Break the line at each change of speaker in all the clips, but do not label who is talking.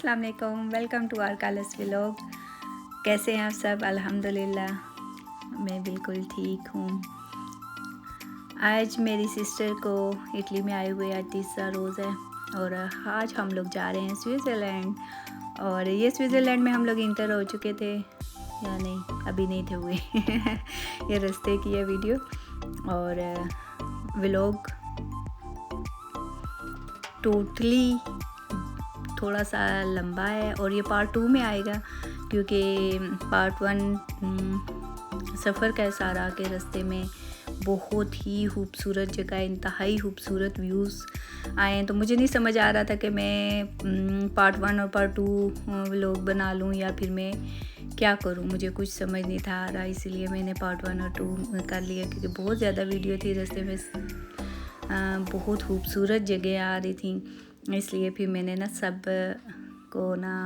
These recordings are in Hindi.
अस्सलाम वालेकुम, welcome to our colours vlog. कैसे हैं आप सब? अल्हम्दुलिल्लाह मैं बिल्कुल ठीक हूँ। आज मेरी सिस्टर को इटली में आए हुए आज तीसरा रोज़ है और आज हम लोग जा रहे हैं स्विट्ज़रलैंड। और ये स्विट्ज़रलैंड में हम लोग इंटर हो चुके थे या नहीं, अभी नहीं थे हुए ये रास्ते की है वीडियो और व्लॉग टोटली थोड़ा सा लंबा है और ये पार्ट 2 में आएगा क्योंकि पार्ट 1 सफ़र का सारा के रास्ते में बहुत ही खूबसूरत जगह, इंतहाई खूबसूरत व्यूज़ आए हैं। तो मुझे नहीं समझ आ रहा था कि मैं पार्ट 1 और पार्ट 2 व्लॉग बना लूँ या फिर मैं क्या करूँ, मुझे कुछ समझ नहीं था आ रहा, इसलिए मैंने पार्ट 1 और 2 कर लिया क्योंकि बहुत ज़्यादा वीडियो थी रास्ते में, बहुत खूबसूरत जगह आ रही थी, इसलिए फिर मैंने ना सब को ना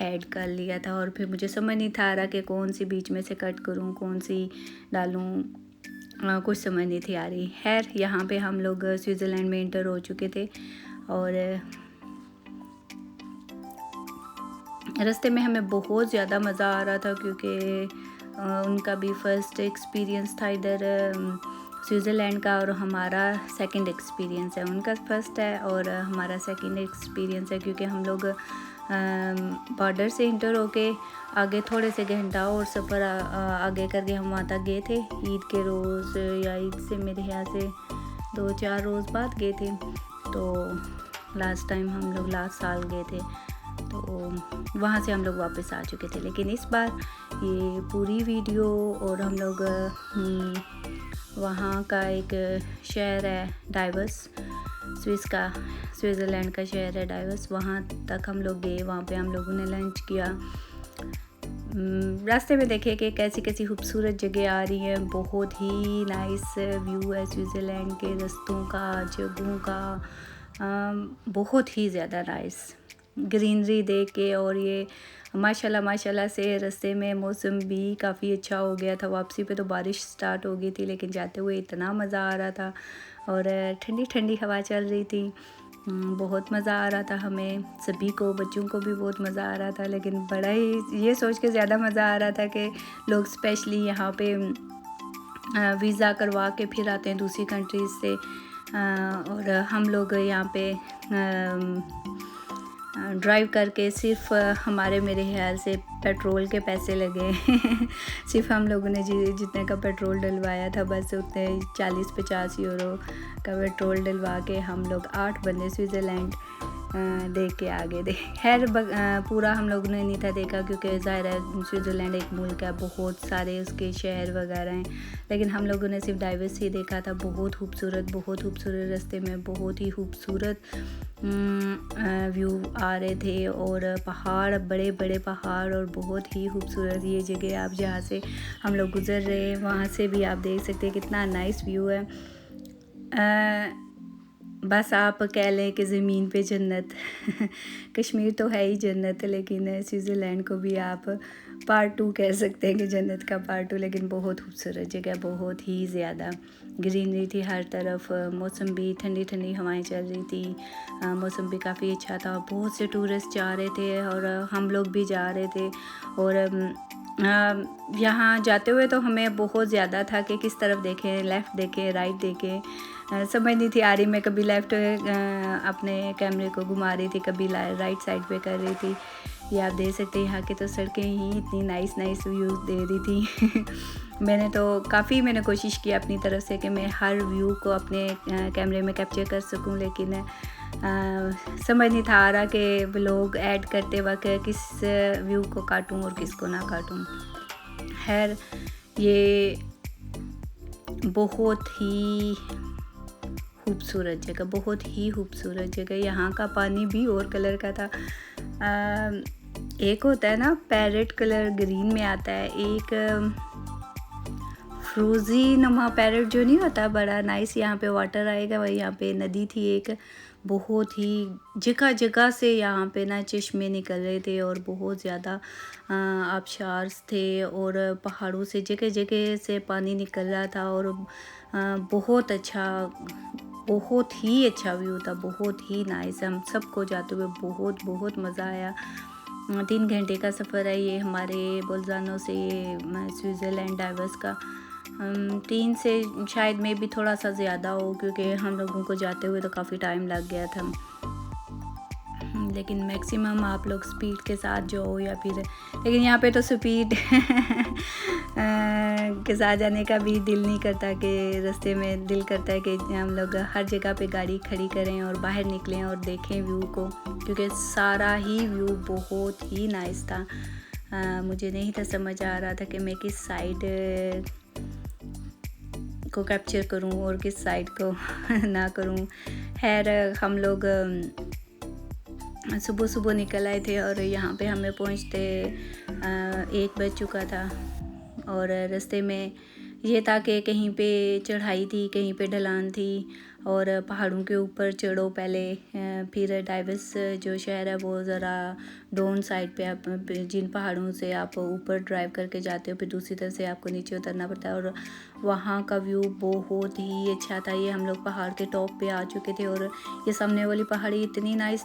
ऐड कर लिया था। और फिर मुझे समझ नहीं था आ रहा कि कौन सी बीच में से कट करूं, कौन सी डालूं, कुछ समझ नहीं थी आ रही। खैर यहाँ पे हम लोग स्विट्ज़रलैंड में इंटर हो चुके थे और रास्ते में हमें बहुत ज़्यादा मज़ा आ रहा था क्योंकि उनका भी फ़र्स्ट एक्सपीरियंस था इधर स्विट्ज़रलैंड का और हमारा सेकंड एक्सपीरियंस है। उनका फर्स्ट है और हमारा सेकंड एक्सपीरियंस है क्योंकि हम लोग बॉर्डर से इंटर होके आगे थोड़े से घंटा और सफ़र आगे करके हम वहाँ तक गए थे। ईद के रोज़ या ईद से मेरे ख्याल से 2-4 रोज़ बाद गए थे। तो लास्ट टाइम हम लोग लास्ट साल गए थे तो वहाँ से हम लोग वापस आ चुके थे। लेकिन इस बार ये पूरी वीडियो और हम लोग वहाँ का एक शहर है डाइवर्स, स्विट्ज़रलैंड का शहर है डाइवर्स, वहाँ तक हम लोग गए। वहाँ पे हम लोगों ने लंच किया। रास्ते में देखे कि कैसी कैसी खूबसूरत जगह आ रही हैं, बहुत ही नाइस व्यू है स्विट्ज़रलैंड के रास्तों का, जगहों का, बहुत ही ज़्यादा नाइस ग्रीनरी देख के। और ये माशाल्लाह से रास्ते में मौसम भी काफ़ी अच्छा हो गया था। वापसी पे तो बारिश स्टार्ट हो गई थी लेकिन जाते हुए इतना मज़ा आ रहा था और ठंडी ठंडी हवा चल रही थी। बहुत मज़ा आ रहा था हमें सभी को, बच्चों को भी बहुत मज़ा आ रहा था। लेकिन बड़ा ही ये सोच के ज़्यादा मज़ा आ रहा था कि लोग स्पेशली यहाँ पे वीज़ा करवा के फिर आते हैं दूसरी कंट्रीज़ से और हम लोग यहाँ पे ड्राइव करके सिर्फ हमारे मेरे ख्याल से पेट्रोल के पैसे लगे सिर्फ हम लोगों ने जितने का पेट्रोल डलवाया था बस उतने 40-50 यूरो का पेट्रोल डलवा के हम लोग 8 बंदे स्विट्ज़रलैंड देख के आगे दे। खैर पूरा हम लोगों ने नहीं था देखा क्योंकि ज़ाहिर है स्विट्ज़रलैंड एक मुल्क है, बहुत सारे उसके शहर वगैरह हैं, लेकिन हम लोगों ने सिर्फ डाइवर्स ही देखा था। बहुत खूबसूरत रास्ते में बहुत ही खूबसूरत व्यू आ रहे थे और पहाड़, बड़े बड़े पहाड़ और बहुत ही खूबसूरत ये जगह आप जहाँ से हम लोग गुज़र रहे हैं वहाँ से भी आप देख सकते हैं कितना नाइस व्यू है। बस आप कह लें कि ज़मीन पे जन्नत कश्मीर तो है ही जन्नत, लेकिन स्विट्ज़रलैंड को भी आप पार्ट 2 कह सकते हैं कि जन्नत का पार्ट 2। लेकिन बहुत खूबसूरत जगह, बहुत ही ज़्यादा ग्रीनरी थी हर तरफ, मौसम भी ठंडी ठंडी हवाएं चल रही थी, मौसम भी काफ़ी अच्छा था। बहुत से टूरिस्ट जा रहे थे और हम लोग भी जा रहे थे और यहाँ जाते हुए तो हमें बहुत ज़्यादा था कि किस तरफ देखें, लेफ़्ट देखें, राइट देखें, समझ नहीं थी आ रही। मैं कभी लेफ़्ट अपने कैमरे को घुमा रही थी, कभी राइट साइड पे कर रही थी। ये आप देख सकते हैं यहाँ की तो सड़कें ही इतनी नाइस व्यूज़ दे रही थी मैंने कोशिश की अपनी तरफ से कि मैं हर व्यू को अपने कैमरे में कैप्चर कर सकूं, लेकिन समझ नहीं था आ रहा कि व्लॉग ऐड करते वक्त किस व्यू को काटूं और किसको ना काटूं। खैर ये बहुत ही खूबसूरत जगह, बहुत ही खूबसूरत जगह। यहाँ का पानी भी और कलर का था, एक होता है ना पैरेट कलर ग्रीन में आता है, एक फ्रोजी नुमा पैरेट जो नहीं होता, बड़ा नाइस यहाँ पे वाटर आएगा। वही यहाँ पे नदी थी एक, बहुत ही जगह जगह से यहाँ पे ना चश्मे निकल रहे थे और बहुत ज़्यादा आबशार्स थे और पहाड़ों से जगह जगह से पानी निकल रहा था और बहुत अच्छा बहुत ही अच्छा व्यू था, बहुत ही नाइस। हम सबको जाते हुए बहुत बहुत मज़ा आया। 3 घंटे का सफ़र है ये हमारे बोल्जानो से स्विट्ज़रलैंड डाइवर्स का। 3 से शायद में भी थोड़ा सा ज़्यादा हो, क्योंकि हम लोगों को जाते हुए तो काफ़ी टाइम लग गया था। लेकिन मैक्सिमम आप लोग स्पीड के साथ जाओ या फिर, लेकिन यहाँ पे तो स्पीड के साथ जाने का भी दिल नहीं करता, कि रास्ते में दिल करता है कि हम लोग हर जगह पे गाड़ी खड़ी करें और बाहर निकलें और देखें व्यू को, क्योंकि सारा ही व्यू बहुत ही नाइस था। मुझे नहीं था समझ आ रहा था कि मैं किस साइड को कैप्चर करूं और किस साइड को ना करूं। खैर हम लोग सुबह सुबह निकल आए थे और यहाँ पे हमें पहुँचते 1 बज चुका था। और रास्ते में ये था कि कहीं पे चढ़ाई थी, कहीं पे ढलान थी, और पहाड़ों के ऊपर चढ़ो पहले, फिर डाइवर्स जो शहर है वो ज़रा डाउन साइड पे, आप जिन पहाड़ों से आप ऊपर ड्राइव करके जाते हो फिर दूसरी तरफ से आपको नीचे उतरना पड़ता है। और वहाँ का व्यू बहुत ही अच्छा था। ये हम लोग पहाड़ के टॉप पे आ चुके थे और ये सामने वाली पहाड़ी इतनी नाइस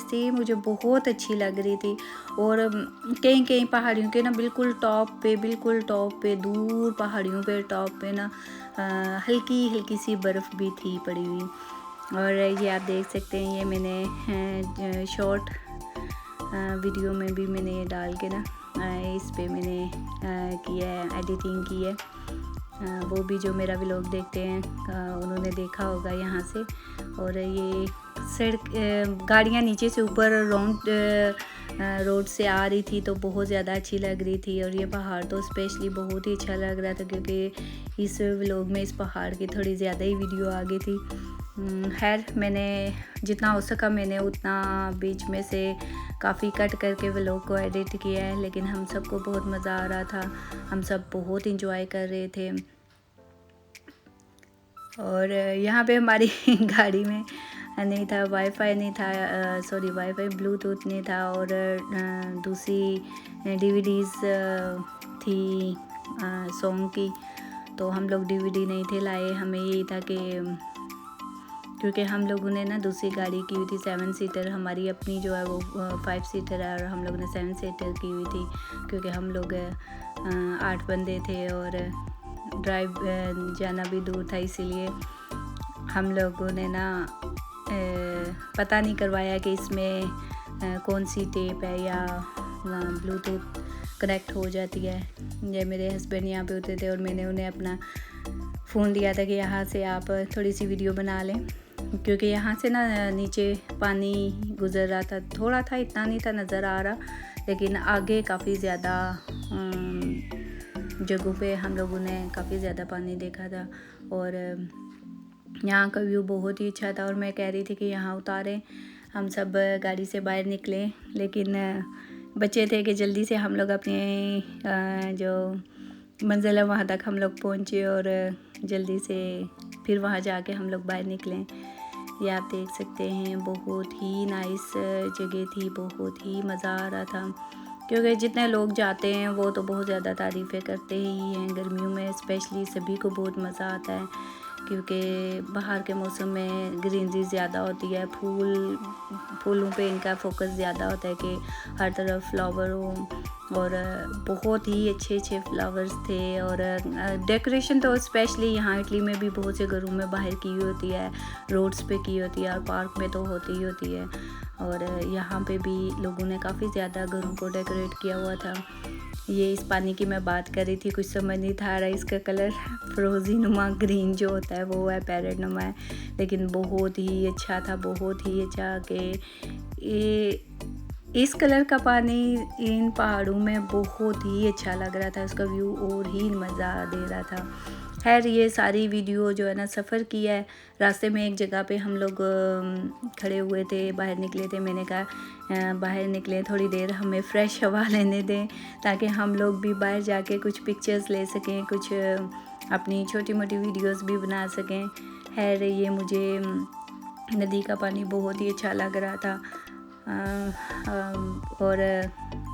थी, मुझे बहुत अच्छी लग रही थी। और कई पहाड़ियों के ना बिल्कुल टॉप पे दूर पहाड़ियों पे टॉप पे ना हल्की सी बर्फ़ भी थी पड़ी हुई। और ये आप देख सकते हैं, ये मैंने शॉर्ट वीडियो में भी मैंने डाल के ना इस पे मैंने किया है, एडिटिंग की है। वो भी जो मेरा व्लॉग देखते हैं उन्होंने देखा होगा यहाँ से। और ये सड़क गाड़ियाँ नीचे से ऊपर रोड से आ रही थी, तो बहुत ज़्यादा अच्छी लग रही थी। और ये पहाड़ तो स्पेशली बहुत ही अच्छा लग रहा था, क्योंकि इस व्लॉग में इस पहाड़ की थोड़ी ज़्यादा ही वीडियो आ गई थी। खैर मैंने जितना हो सका मैंने उतना बीच में से काफ़ी कट करके व्लॉग को एडिट किया है, लेकिन हम सबको बहुत मज़ा आ रहा था, हम सब बहुत इंजॉय कर रहे थे। और यहाँ पे हमारी गाड़ी में नहीं था वाईफाई, नहीं था वाईफाई, ब्लूटूथ नहीं था, और दूसरी डीवीडीज़ थी सॉन्ग की, तो हम लोग डीवीडी नहीं थे लाए। हमें यही था कि क्योंकि हम लोगों ने ना दूसरी गाड़ी की हुई थी 7 सीटर, हमारी अपनी जो है वो 5 सीटर है, और हम लोगों ने 7 सीटर की हुई थी, क्योंकि हम लोग 8 बंदे थे और ड्राइव जाना भी दूर था। इसीलिए हम लोगों ने ना पता नहीं करवाया कि इसमें कौन सी टेप है या ब्लूटूथ कनेक्ट हो जाती है। ये मेरे हस्बैंड यहाँ पे उतरे थे और मैंने उन्हें अपना फ़ोन दिया था कि यहाँ से आप थोड़ी सी वीडियो बना लें, क्योंकि यहाँ से ना नीचे पानी गुज़र रहा था, थोड़ा था, इतना नहीं था नज़र आ रहा, लेकिन आगे काफ़ी ज़्यादा जगहों पे हम लोगों ने काफ़ी ज़्यादा पानी देखा था। और यहाँ का व्यू बहुत ही अच्छा था, और मैं कह रही थी कि यहाँ उतारें, हम सब गाड़ी से बाहर निकले, लेकिन बच्चे थे कि जल्दी से हम लोग अपने जो मंजिल है वहाँ तक हम लोग पहुँचे, और जल्दी से फिर वहाँ जाके हम लोग बाहर निकले। ये आप देख सकते हैं, बहुत ही नाइस जगह थी, बहुत ही मज़ा आ रहा था, क्योंकि जितने लोग जाते हैं वो तो बहुत ज़्यादा तारीफ़ें करते ही हैं। गर्मियों में स्पेशली सभी को बहुत मज़ा आता है, क्योंकि बाहर के मौसम में ग्रीनरी ज़्यादा होती है, फूलों पे इनका फोकस ज़्यादा होता है कि हर तरफ फ्लावर हो, और बहुत ही अच्छे फ्लावर्स थे। और डेकोरेशन तो स्पेशली यहाँ इटली में भी बहुत से घरों में बाहर की होती है, रोड्स पे की होती है, और पार्क में तो होती ही होती है। और यहाँ पे भी लोगों ने काफ़ी ज़्यादा घरों को डेकोरेट किया हुआ था। ये इस पानी की मैं बात कर रही थी, कुछ समझ नहीं था रहा, इसका कलर फ्रोज़ी नुमा ग्रीन जो होता है वो है, पैरेट नुमा है, लेकिन बहुत ही अच्छा था, बहुत ही अच्छा कि इस कलर का पानी इन पहाड़ों में बहुत ही अच्छा लग रहा था, उसका व्यू और ही मज़ा दे रहा था। खैर ये सारी वीडियो जो है ना सफ़र की है। रास्ते में एक जगह पे हम लोग खड़े हुए थे, बाहर निकले थे, मैंने कहा बाहर निकले थोड़ी देर, हमें फ़्रेश हवा लेने दें, ताकि हम लोग भी बाहर जाके कुछ पिक्चर्स ले सकें, कुछ अपनी छोटी मोटी वीडियोस भी बना सकें। खैर ये मुझे नदी का पानी बहुत ही अच्छा लग रहा था, और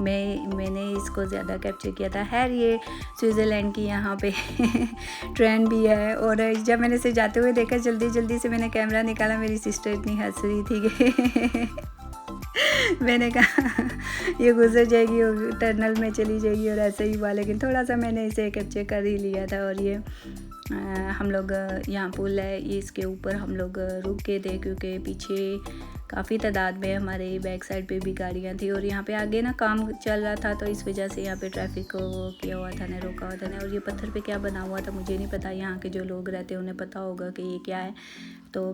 मैंने इसको ज़्यादा कैप्चर किया था। खैर ये स्विट्ज़रलैंड की यहाँ पे ट्रेन भी है। और जब मैंने इसे जाते हुए देखा, जल्दी जल्दी से मैंने कैमरा निकाला, मेरी सिस्टर इतनी हंस रही थी कि मैंने कहा ये गुजर जाएगी और टनल में चली जाएगी, और ऐसे ही हुआ। लेकिन थोड़ा सा मैंने इसे कैप्चर कर ही लिया था। और ये हम लोग यहाँ पुल है, इसके ऊपर हम लोग रुक गए थे क्योंकि पीछे काफ़ी तादाद में हमारे बैक साइड पे भी गाड़ियाँ थी, और यहाँ पे आगे ना काम चल रहा था, तो इस वजह से यहाँ पे ट्रैफिक को किया हुआ था, ने रोका हुआ था ने। और ये पत्थर पे क्या बना हुआ था मुझे नहीं पता, यहाँ के जो लोग रहते हैं उन्हें पता होगा कि ये क्या है। तो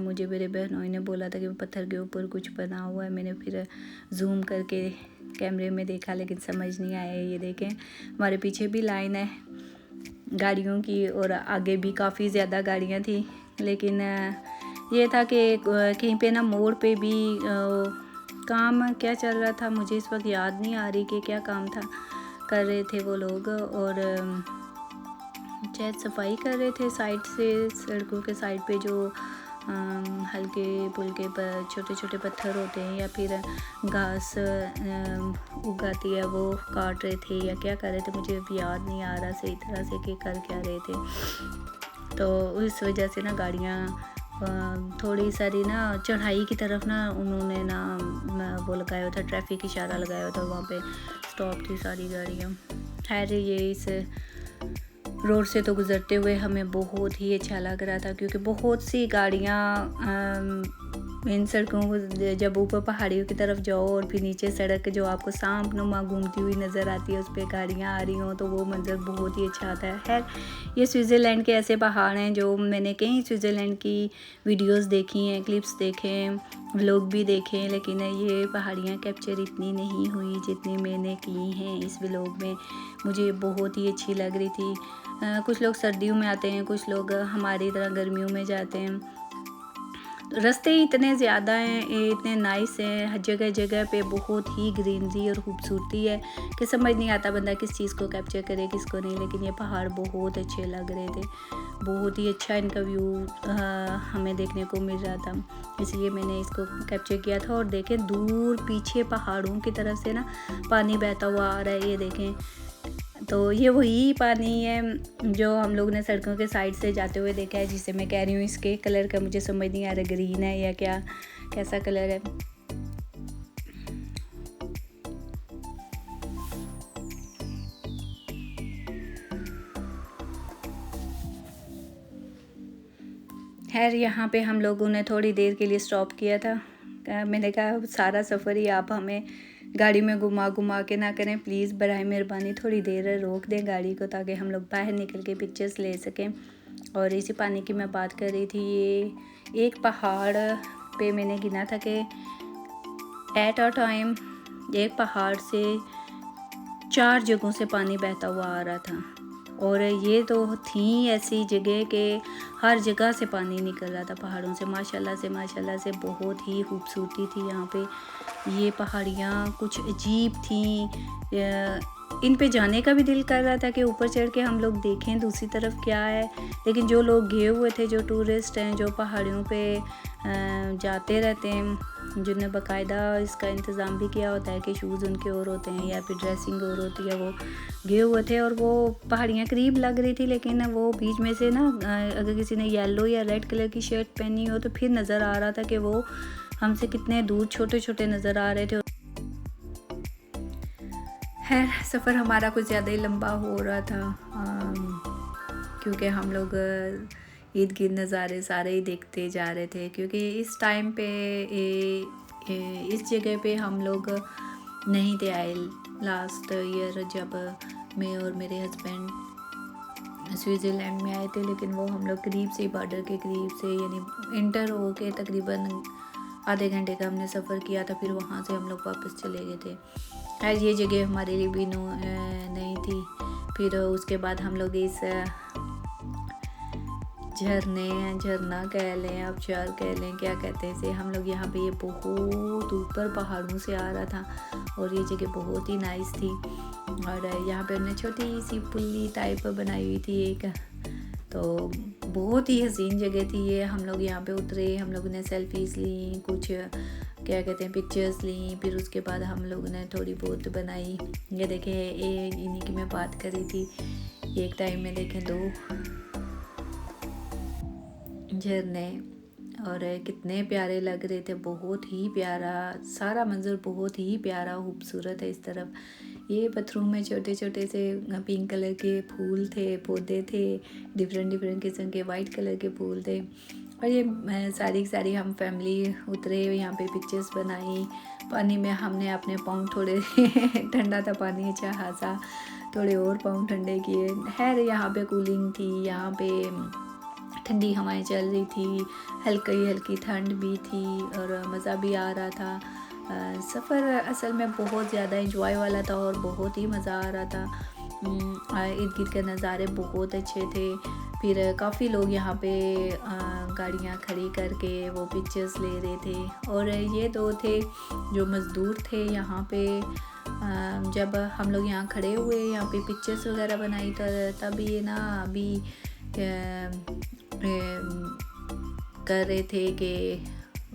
मुझे मेरे बहनों ने बोला था कि पत्थर के ऊपर कुछ बना हुआ है। मैंने फिर जूम करके कैमरे में देखा, लेकिन समझ नहीं आया। ये देखें, हमारे पीछे भी लाइन है गाड़ियों की, और आगे भी काफ़ी ज़्यादा गाड़ियाँ थी। लेकिन ये था कि कहीं पे ना मोड़ पे भी काम क्या चल रहा था, मुझे इस वक्त याद नहीं आ रही कि क्या काम था, कर रहे थे वो लोग। और शायद सफाई कर रहे थे साइड से, सड़कों के साइड पे जो हल्के फुल्के पर छोटे छोटे पत्थर होते हैं, या फिर घास उगाती है वो काट रहे थे, या क्या कर रहे थे मुझे अब याद नहीं आ रहा सही तरह से कि कर क्या रहे थे। तो इस वजह से ना गाड़ियाँ थोड़ी सारी ना चढ़ाई की तरफ ना उन्होंने ना वो लगाया हुआ था, ट्रैफिक इशारा लगाया हुआ था, वहाँ पे स्टॉप थी सारी गाड़ियाँ। खैर ये इस रोड से तो गुज़रते हुए हमें बहुत ही अच्छा लग रहा था, क्योंकि बहुत सी गाड़ियाँ इन सड़कों को जब ऊपर पहाड़ियों की तरफ जाओ और फिर नीचे सड़क जो आपको सांपनुमा घूमती हुई नज़र आती है, उस पर गाड़ियाँ आ रही हों, तो वो मंज़र बहुत ही अच्छा आता है। खैर ये स्विट्ज़रलैंड के ऐसे पहाड़ हैं जो मैंने कई स्विट्ज़रलैंड की वीडियोस देखी हैं, क्लिप्स देखे हैं, व्लॉग भी देखे हैं, लेकिन ये पहाड़ियाँ कैप्चर इतनी नहीं हुई जितनी मैंने की हैं इस व्लॉग में। मुझे बहुत ही अच्छी लग रही थी। कुछ लोग सर्दियों में आते हैं, कुछ लोग हमारी तरह गर्मियों में जाते हैं। रास्ते इतने ज़्यादा हैं, इतने नाइस हैं, हर जगह जगह पे बहुत ही ग्रीनरी और ख़ूबसूरती है कि समझ नहीं आता बंदा किस चीज़ को कैप्चर करे किसको नहीं। लेकिन ये पहाड़ बहुत अच्छे लग रहे थे, बहुत ही अच्छा इनका व्यू हमें देखने को मिल रहा था, इसलिए मैंने इसको कैप्चर किया था। और देखें दूर पीछे पहाड़ों की तरफ से ना पानी बहता हुआ आ रहा है, ये देखें। तो ये वही पानी है जो हम लोग ने सड़कों के साइड से जाते हुए देखा है, जिसे मैं कह रही हूँ इसके कलर का मुझे समझ नहीं आ रहा, ग्रीन है या क्या, कैसा कलर है। खैर यहाँ पे हम लोगों ने थोड़ी देर के लिए स्टॉप किया था। मैंने कहा सारा सफ़र ही आप हमें गाड़ी में घुमा घुमा के ना करें, प्लीज़ बराए मेहरबानी थोड़ी देर रोक दें गाड़ी को, ताकि हम लोग बाहर निकल के पिक्चर्स ले सकें। और इसी पानी की मैं बात कर रही थी, ये एक पहाड़ पे मैंने गिना था कि एट अ टाइम एक पहाड़ से 4 जगहों से पानी बहता हुआ आ रहा था। और ये तो थी ऐसी जगह के हर जगह से पानी निकल रहा था पहाड़ों से, माशाल्लाह से बहुत ही खूबसूरती थी यहाँ पे। ये पहाड़ियाँ कुछ अजीब थी, इन पे जाने का भी दिल कर रहा था कि ऊपर चढ़ के हम लोग देखें दूसरी तरफ क्या है। लेकिन जो लोग गए हुए थे, जो टूरिस्ट हैं, जो पहाड़ियों पे जाते रहते हैं, जिन्होंने बाकायदा इसका इंतज़ाम भी किया होता है कि शूज़ उनके और होते हैं या फिर ड्रेसिंग और होती है, वो गए हुए थे। और वो पहाड़ियाँ करीब लग रही थी, लेकिन वो बीच में से ना अगर किसी ने येलो या रेड कलर की शर्ट पहनी हो तो फिर नज़र आ रहा था कि वो हमसे कितने दूर छोटे छोटे नज़र आ रहे थे। खैर सफ़र हमारा कुछ ज़्यादा ही लंबा हो रहा था, क्योंकि हम लोग ईद गिर्द नज़ारे सारे ही देखते जा रहे थे। क्योंकि इस टाइम पे इस जगह पे हम लोग नहीं थे आए लास्ट ईयर, जब मैं और मेरे हस्बैंड स्विट्ज़रलैंड में आए थे। लेकिन वो हम लोग करीब से, बॉर्डर के करीब से, यानी इंटर हो के तकरीबन आधे घंटे का हमने सफ़र किया था, फिर वहाँ से हम लोग वापस चले गए थे। खैर ये जगह हमारे लिए भी नहीं थी। फिर उसके बाद हम लोग इस झरना कह लें, आबशार कह लें, क्या कहते हैं इसे, हम लोग यहाँ पे ये बहुत ऊपर पहाड़ों से आ रहा था और ये जगह बहुत ही नाइस थी। और यहाँ पे हमने छोटी सी पुल्ली टाइप बनाई हुई थी एक, तो बहुत ही हसीन जगह थी ये। हम लोग यहाँ पे उतरे, हम लोगों ने सेल्फीज़ ली, कुछ क्या कहते हैं पिक्चर्स ली। फिर उसके बाद हम लोगों ने थोड़ी बहुत बनाई। ये देखें ये इन्हीं की मैं बात कर रही थी। एक टाइम में देखें 2 झरने और कितने प्यारे लग रहे थे, बहुत ही प्यारा सारा मंजर, बहुत ही प्यारा खूबसूरत है। इस तरफ ये पत्थरों में छोटे छोटे से पिंक कलर के फूल थे, पौधे थे, डिफरेंट किस्म के वाइट कलर के फूल थे। और ये सारी हम फैमिली उतरे, यहाँ पे पिक्चर्स बनाई। पानी में हमने अपने पाँव थोड़े ठंडा था पानी अच्छा खासा, थोड़े और पाँव ठंडे किए। खैर यहाँ पे कूलिंग थी, यहाँ पे ठंडी हवाएं चल रही थी, हल्की ठंड भी थी और मज़ा भी आ रहा था। सफ़र असल में बहुत ज़्यादा इंजॉय वाला था और बहुत ही मज़ा आ रहा था। इर्द गिर्द के नज़ारे बहुत अच्छे थे। फिर काफ़ी लोग यहाँ पे गाड़ियाँ खड़ी करके वो पिक्चर्स ले रहे थे। और ये 2 थे जो मज़दूर थे यहाँ पे। जब हम लोग यहाँ खड़े हुए, यहाँ पे पिक्चर्स वगैरह बनाई, तो तब ये ना अभी कर रहे थे कि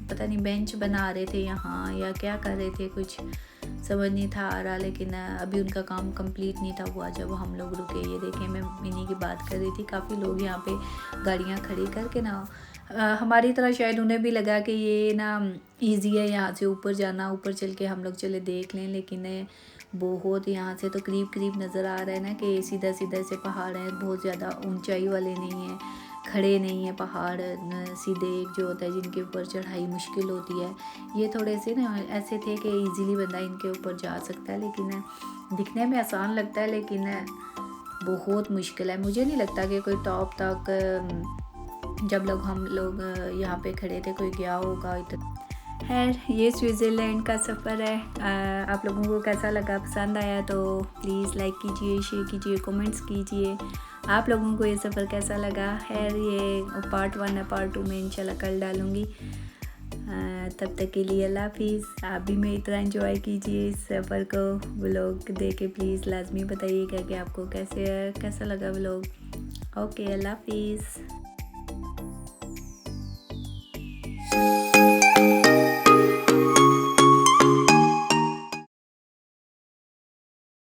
पता नहीं बेंच बना रहे थे यहाँ या क्या कर रहे थे, कुछ समझ नहीं था आ रहा। लेकिन अभी उनका काम कंप्लीट नहीं था हुआ जब हम लोग रुके। ये देखें मैं इन्हीं की बात कर रही थी। काफ़ी लोग यहाँ पे गाड़ियाँ खड़ी करके ना, हमारी तरह शायद उन्हें भी लगा कि ये ना इजी है यहाँ से ऊपर जाना, ऊपर चल के हम लोग चले देख लें। लेकिन बहुत यहाँ से तो करीब नज़र आ रहा है ना कि सीधा से पहाड़ हैं, बहुत ज़्यादा ऊंचाई वाले नहीं हैं, खड़े नहीं हैं पहाड़ सीधे एक जो होता है जिनके ऊपर चढ़ाई मुश्किल होती है। ये थोड़े से ना ऐसे थे कि इजीली बंदा इनके ऊपर जा सकता है, लेकिन दिखने में आसान लगता है लेकिन बहुत मुश्किल है। मुझे नहीं लगता कि कोई टॉप तक जब हम लोग यहाँ पे खड़े थे कोई गया होगा इतना। खैर ये स्विट्ज़रलैंड का सफ़र है। आप लोगों को कैसा लगा, पसंद आया तो प्लीज़ लाइक कीजिए, शेयर कीजिए, कमेंट्स कीजिए। आप लोगों को ये सफ़र कैसा लगा। खैर ये पार्ट 1 है, पार्ट 2 में इंशाल्लाह कल डालूँगी। तब तक के लिए अल्लाह हाफिज़। आप भी मेरी तरह एंजॉय कीजिए इस सफ़र को। व्लॉग देख के प्लीज़ लाजमी बताइएगा कि आपको कैसा लगा व्लॉग। ओके, अल्लाह हाफिज़।